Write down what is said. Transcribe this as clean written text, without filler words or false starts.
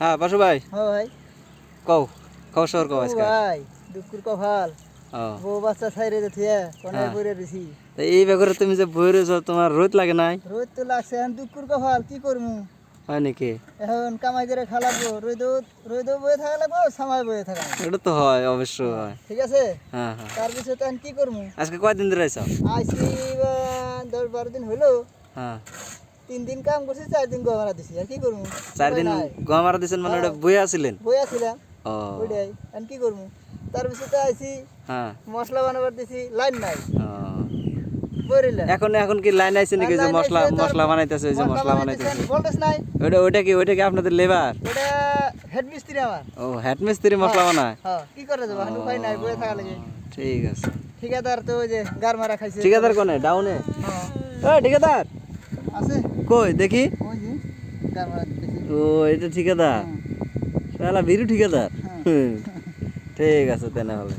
হ্যাঁ বাসু ভাই হ্যাঁ ভাই কও কও সর কও আজকে ভাই দুঃখুর কপাল ও বউ বাচ্চা ছাইরে দে থিয়া কোনে হ্যাঁ। বইরে দিছি তো এই ব্যাপারে তুমি যে বই রয়েছো তোমার রোদ লাগে নাই রোদ তো লাগছে এখন দুঃখুর কপাল কি করমু হয় নাকি এখন কামাই করে খালাবো রোদ বয়ে থাকা লাগবো সামাই বয়ে থাকা লাগবো। এটা তো হয় অবশ্যই হয় ঠিক আছে হ্যাঁ হ্যাঁ তার পিছনে এখন কি করমু আজকে কয়দিন ধরে আইছো আইসি 10-12 দিন হইলো হ্যাঁ 3 দিন কাম করছি 4 দিন গহনা দিছি আর কি করমু 4 দিন গোয়া মারা দিছেন মানে ওটা বই আছিলেন বই আছিলাম ও ওইটাই এখন কি করমু তার পিছনে আইসি হ্যাঁ মশলা বানাবার দিছি লাইন নাই ও বইরিলা এখন এখন কি লাইন আইছে নাকি যে মশলা মশলা বানাইতেছে ওই যে মশলা বানাইতেছে বলতেছ নাই ওইটা কি আপনাদের লেবার ওটা হেড মিস্ত্রি আমার ও হেড মিস্ত্রি মশলা বানায় হ্যাঁ কি করে দেবো এখন উপায় নাই বয়ে থাকা লাগে ঠিক আছে ঠিকাদার তো ওই যে গার মারা খাইছে ঠিকাদার কোনে ডাউনে হ্যাঁ ও ঠিকাদার আছে কই দেখি ওই যে গার মারা দিতেছি ও এটা ঠিকাদার শালা বিরু ঠিকাদার ঠিক আছে তাই না হলে